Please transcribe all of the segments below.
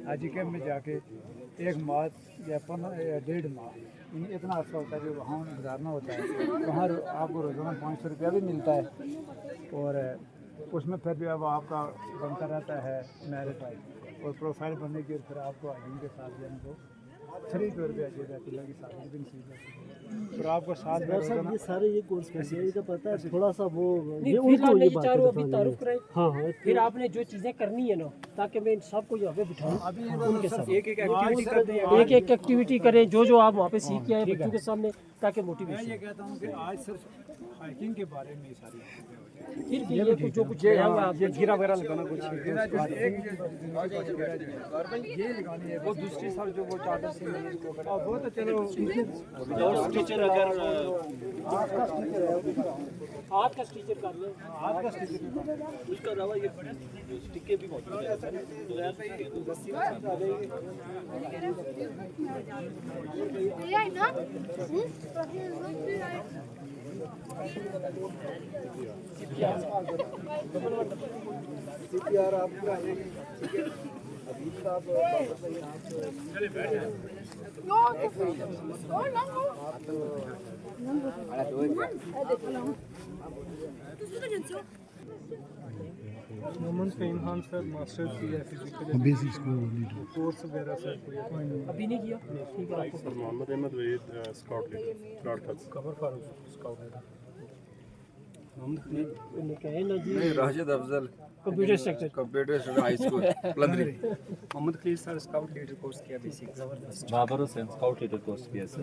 حاجی camp میں جا کے ایک ماہ یا 1.5 ماہ اتنا عرصہ ہوتا ہے جو وہاں گزارنا ہوتا ہے. وہاں آپ کو روزانہ 500 روپیہ بھی ملتا ہے اور اس میں پھر بھی اب آپ کا بنتا رہتا ہے میرٹ اور پروفائل بننے کی, اور پھر آپ کو آئی کے ساتھ جو ہے وہ 3 روپیہ چاہیے رہتی ہے کہ ساتھ بھی نصیب ہے. اور آپ کو ساتھ یہ سارے یہ کورس کیسے ہے, یہ تو پتہ ہے تھوڑا سا وہ یہ چاروں ابھی تعارف کرائے. ہاں پھر آپ نے جو چیزیں کرنی ہے نا, تاکہ میں ان سب کو یہاں پہ بٹھاؤں, ان کے ساتھ ایک ایکٹیویٹی کریں جو آپ وہاں پہ سیکھ کے آئے بچوں کے سامنے, تاکہ موٹیویشن. میں یہ کہتا ہوں کہ آج صرف ہائکنگ کے بارے میں ساری پھر بھی یہ جو کچھ ہے یہ گھیرا وغیرہ لگانا کچھ یہ لگانی ہے. وہ دوسری سال جو وہ چارٹر سے وہ تو چلو ٹیچر اگر آج کا ٹیچر کر لیں, آپ کا ٹیچر اس کا علاوہ یہ ٹکے بھی موجود محمد فہیم خان سر ماسٹر کیا کورس وغیرہ سر ابھی نہیں کیا. ٹھیک ہے, sir Muhammad Ahmed Waheed scout leader خبر Farooq scout leader. Rashid Afzal computer sector computer high school Palandri. Muhammad Khalil sir scout leader course کیا basic. Babar Hussain scout leader course کیا سر.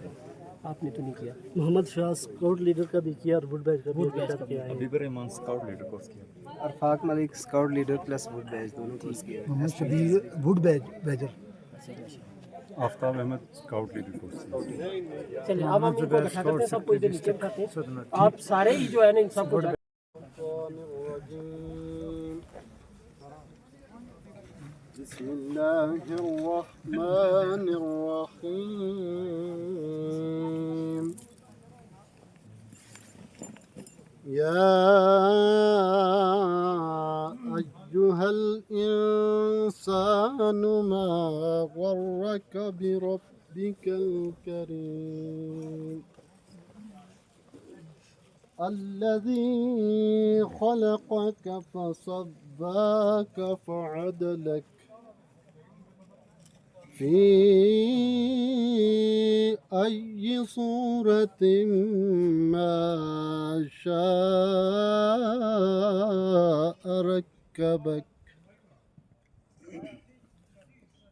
آپ نے تو نہیں کیا. محمد شاہ اسکاؤٹ لیڈر کا بھی کیا اور ووڈ بیچ کا بھی کیا ہے. Habib ur Rahman scout leader course کیا. Irfaq Malik scout leader plus wood badge دونوں کورس کیا. Muhammad Shabbir wood badger. Aftab Ahmed scout leader course کیا. چلیے اب ہم ان کو بٹھا کرتے ہیں, سب کو ادھر نیچے بٹھاتے ہیں. آپ سارے ہی جو ہے نا ان سب کو بسم اللہ الرحمن الرحیم. یا ایہا الانسان ما غرک بربک الکریم الذي خلقك فصباك فعدلك في أي صورة ما شاء ركبك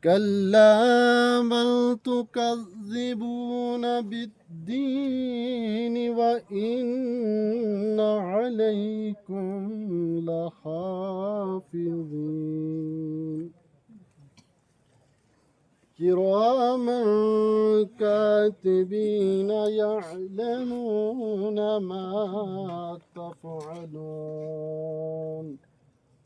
كلا بل تكذبون بالدين وإن عليكم لحافظين كراما كاتبين يعلمون ما تفعلون.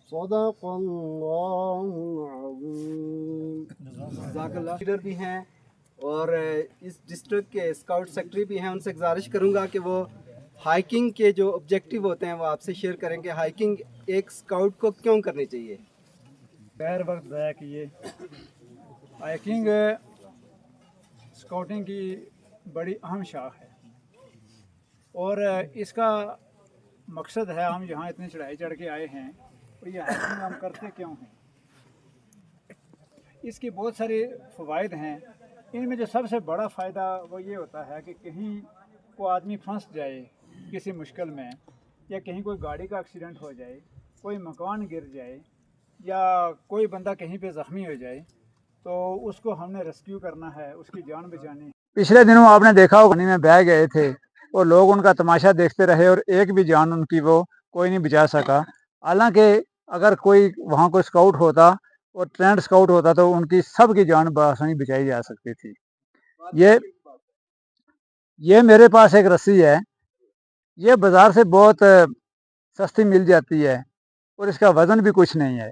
صدق اللہ العظیم. جزاک اللہ. لیڈر بھی ہیں اور اس ڈسٹرکٹ کے اسکاؤٹ سیکٹری بھی ہیں. ان سے گزارش کروں گا کہ وہ ہائکنگ کے جو آبجیکٹیو ہوتے ہیں وہ آپ سے شیئر کریں کہ ہائکنگ ایک اسکاؤٹ کو کیوں کرنی چاہیے. غیر وقت ضائع کیے. ہائکنگ اسکاؤٹنگ کی بڑی اہم شاخ ہے اور اس کا مقصد ہے, ہم یہاں اتنی چڑھائی چڑھ کے آئے ہیں اور یہ ہائکنگ ہم کرتے کیوں ہیں. اس کی بہت سارے فوائد ہیں. ان میں جو سب سے بڑا فائدہ وہ یہ ہوتا ہے کہ کہیں کو آدمی پھنس جائے کسی مشکل میں, یا کہیں کوئی گاڑی کا ایکسیڈنٹ ہو جائے, کوئی مکان گر جائے, یا کوئی بندہ کہیں پہ زخمی ہو جائے, تو اس کو ہم نے ریسکیو کرنا ہے, اس کی جان بچانی ہے. پچھلے دنوں آپ نے دیکھا ہوگا میں بہ گئے تھے اور لوگ ان کا تماشا دیکھتے رہے اور ایک بھی جان ان کی وہ کوئی نہیں بچا سکا. حالانکہ اگر کوئی وہاں کوئی اسکاؤٹ ہوتا اور ٹرینڈ اسکاؤٹ ہوتا تو ان کی سب کی جان بآسانی بچائی جا سکتی تھی. یہ میرے پاس ایک رسی ہے, یہ بازار سے بہت سستی مل جاتی ہے اور اس کا وزن بھی کچھ نہیں ہے.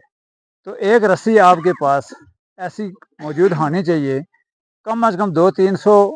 تو ایک رسی آپ کے پاس ایسی موجود ہونی چاہیے, کم از کم 200-300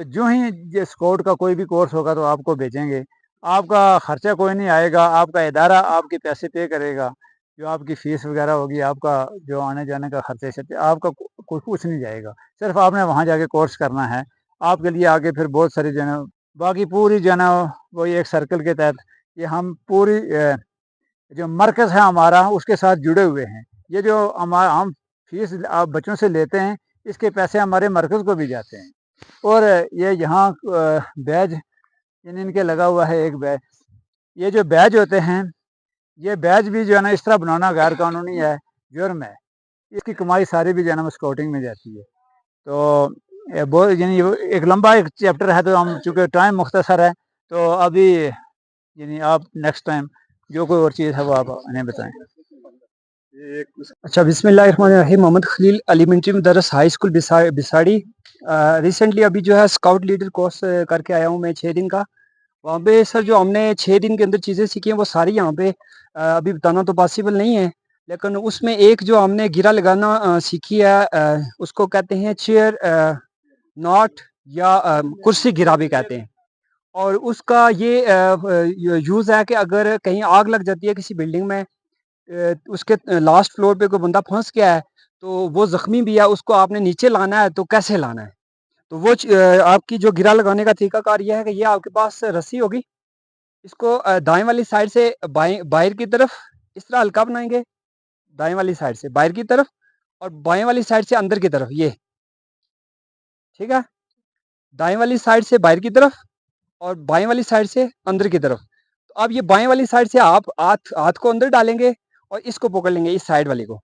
تو جو ہی یہ اسکاؤٹ کا کوئی بھی کورس ہوگا تو آپ کو بھیجیں گے. آپ کا خرچہ کوئی نہیں آئے گا, آپ کا ادارہ آپ کے پیسے پے کرے گا, جو آپ کی فیس وغیرہ ہوگی, آپ کا جو آنے جانے کا خرچے آپ کا کچھ نہیں جائے گا. صرف آپ نے وہاں جا کے کورس کرنا ہے. آپ کے لیے آگے پھر بہت ساری جو ہے نا باقی پوری جو ہے نا وہی ایک سرکل کے تحت یہ ہم پوری جو مرکز ہے ہمارا اس کے ساتھ جڑے ہوئے ہیں. یہ جو ہم فیس آپ بچوں سے لیتے ہیں اس کے پیسے ہمارے مرکز کو بھی جاتے ہیں. اور یہ یہاں بیج ان کے لگا ہوا ہے ایک بیج. یہ جو بیج ہوتے ہیں یہ بیج بھی جو ہے نا اس طرح بنانا غیر قانونی ہے, جرم ہے. اس کی کمائی ساری بھی جو ہے نا اسکاؤٹنگ میں جاتی ہے. تو یعنی ایک لمبا ایک چیپٹر ہے, تو ہم چونکہ ٹائم مختصر ہے تو ابھی یعنی آپ نیکسٹ ٹائم جو کوئی اور چیز ہے وہ آپ انہیں بتائیں. اچھا, بسم اللہ الرحمن الرحیم. محمد خلیل, ایلیمنٹری مدرس ہائی اسکول بساڑی. ریسنٹلی ابھی جو ہے اسکاؤٹ لیڈر کورس کر کے آیا ہوں میں 6 دن کا. وہاں پہ سر جو ہم نے 6 دن کے اندر چیزیں سیکھی ہیں وہ ساری یہاں پہ ابھی بتانا تو پاسبل نہیں ہے, لیکن اس میں ایک جو ہم نے گرا لگانا سیکھی ہے اس کو کہتے ہیں چیئر ناٹ یا کرسی گرا بھی کہتے ہیں. اور اس کا یہ یوز ہے کہ اگر کہیں آگ لگ جاتی ہے کسی بلڈنگ میں, اس کے لاسٹ فلور پہ کوئی بندہ پھنس گیا ہے تو وہ زخمی بھی ہے, اس کو آپ نے نیچے لانا ہے تو کیسے لانا ہے. تو وہ آپ کی جو گرا لگانے کا طریقہ کار یہ ہے کہ یہ آپ کے پاس رسی ہوگی, اس کو دائیں والی سائڈ سے باہر کی طرف اس طرح ہلکا بنائیں گے, دائیں والی سائڈ سے باہر کی طرف اور بائیں والی سائڈ سے اندر کی طرف, یہ ٹھیک ہے. دائیں والی سائڈ سے باہر کی طرف اور بائیں والی سائڈ سے اندر کی طرف. تو اب یہ بائیں والی سائڈ سے آپ ہاتھ کو اندر ڈالیں گے اور اس کو پکڑ لیں گے, اس سائڈ والی کو,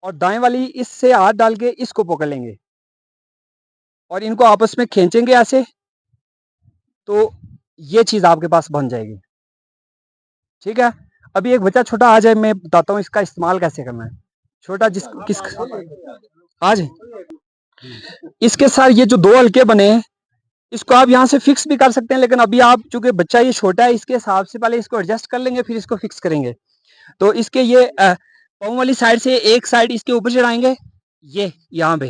اور دائیں والی اس سے ہاتھ ڈال کے اس کو پکڑ لیں گے اور ان کو آپس میں کھینچیں گے ایسے, تو یہ چیز آپ کے پاس بن جائے گی. ٹھیک ہے. ابھی ایک بچہ چھوٹا آ جائے, میں بتاتا ہوں اس کا استعمال کیسے کرنا ہے. چھوٹا آج اس کے ساتھ یہ جو 2 ہلکے بنے ہیں اس کو آپ یہاں سے فکس بھی کر سکتے ہیں, لیکن ابھی آپ چونکہ بچہ یہ چھوٹا ہے اس کے حساب سے پہلے اس کو ایڈجسٹ کر لیں گے پھر اس کو فکس کریں گے. تو اس کے یہ پاؤں والی سائڈ سے ایک سائڈ اس کے اوپر چڑھائیں گے, یہ یہاں پہ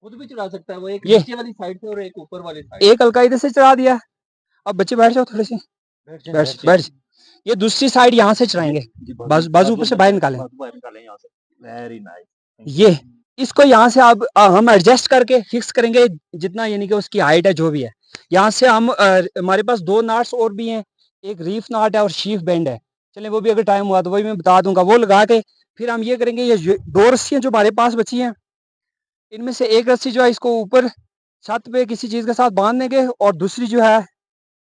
خود بھی چڑھا سکتا ہے وہ, ایک یہ نیچے والی سائڈ سے اور ایک اوپر والی سائڈ. ایک ہلکا ادھر سے چڑھا دیا. اب بچے بیٹھ جاؤ تھوڑے سے, بیٹھ. یہ دوسری سائڈ یہاں سے چڑھائیں گے, بازو اوپر سے باہر نکالیں. یہ اس کو یہاں سے ہم ایڈجسٹ کر کے فکس کریں گے جتنا یعنی کہ اس کی ہائٹ ہے جو بھی ہے. یہاں سے ہم ہمارے پاس 2 ناٹس اور بھی ہیں, ایک ریف ناٹ ہے اور شیف بینڈ ہے. چلیں وہ بھی اگر ٹائم ہوا تو وہی میں بتا دوں گا. وہ لگا کے پھر ہم یہ کریں گے, یہ 2 رسیاں جو ہمارے پاس بچی ہیں ان میں سے ایک رسی جو ہے اس کو اوپر چھت پہ کسی چیز کے ساتھ باندھ دیں گے, اور دوسری جو ہے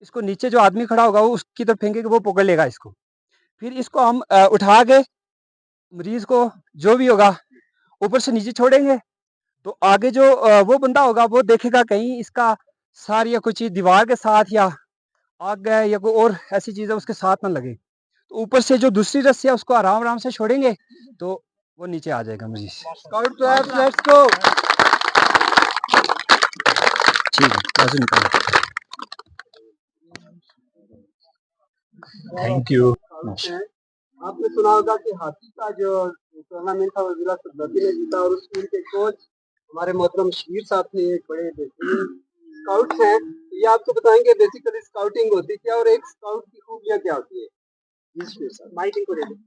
اس کو نیچے جو آدمی کھڑا ہوگا وہ اس کی طرف پھینکے گا, وہ پکڑ لے گا اس کو. پھر اس کو ہم اٹھا کے مریض کو جو بھی ہوگا اوپر سے نیچے چھوڑیں گے. تو آگے جو وہ بندہ ہوگا وہ دیکھے گا کہیں اس کا سار یا کوئی چیز دیوار کے ساتھ یا آگ ہے یا کوئی اور ایسی چیز ہے اس کے ساتھ نہ لگے. تو اوپر سے جو دوسری رسی ہے اس کو آرام آرام سے چھوڑیں گے تو وہ نیچے آ جائے گا مریض. ٹھیک ہے, تھینک یو. آپ نے سنا ہوگا کہ ہاتھی کا جو ٹورنامنٹ تھا وہ ضلع سربتی نے جیتا, اور اس ٹیم کے کوچ ہمارے محترم شبیر صاحب تھے, ایک بڑے بہترین اسکاؤٹ ہیں. یہ آپ کو بتائیں گے بیسیکلی اسکاؤٹنگ ہوتی کیا اور ایک اسکاؤٹ کی خوبیاں کیا ہوتی ہے. جی شبیر صاحب, مائک ان کو دے دیں.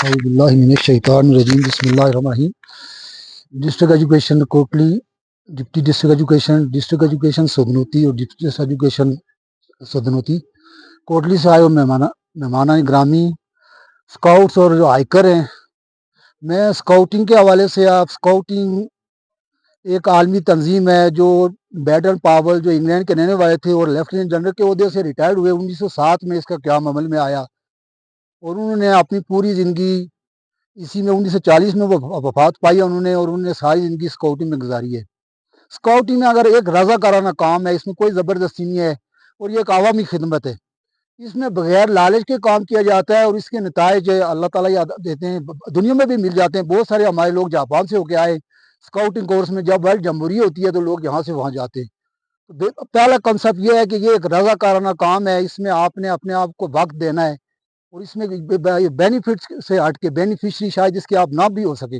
اعوذ باللہ من الشیطان الرجیم. بسم اللہ الرحمن الرحیم. District education Kotli, deputy district education Sudhnoti اور ڈپٹی ایجوکیشن سدنوتی کوٹلی سے آئے ہوئے مہمانان گرامی, اسکاؤٹس اور جو ہائیکر ہیں. میں اسکاؤٹنگ کے حوالے سے, آپ اسکاؤٹنگ ایک عالمی تنظیم ہے جو بیڈن پاول جو انگلینڈ کے رہنے والے تھے اور لیفٹیننٹ جنرل کے عہدے سے ریٹائرڈ ہوئے 1907 میں اس کا قیام عمل میں آیا, اور انہوں نے اپنی پوری زندگی اسی میں 1940 میں وہ وفات پائی انہوں نے ساری زندگی اسکاؤٹنگ میں گزاری ہے. اسکاؤٹنگ میں اگر ایک رضاکارانہ کام ہے, اس میں کوئی زبردستی نہیں ہے, اور یہ ایک عوامی خدمت ہے. اس میں بغیر لالچ کے کام کیا جاتا ہے اور اس کے نتائج اللہ تعالیٰ دیتے ہیں, دنیا میں بھی مل جاتے ہیں. بہت سارے ہمارے لوگ جاپان سے ہو کے آئے اسکاؤٹنگ کورس میں, جب ورلڈ جمہوری ہوتی ہے تو لوگ یہاں سے وہاں جاتے ہیں. پہلا کنسپٹ یہ ہے کہ یہ ایک رضاکارانہ کام ہے, اس میں آپ نے اپنے آپ کو وقت دینا ہے, اور اس میں بینیفٹس سے ہٹ کے بینیفیشری شاید اس کے آپ نہ بھی ہو سکے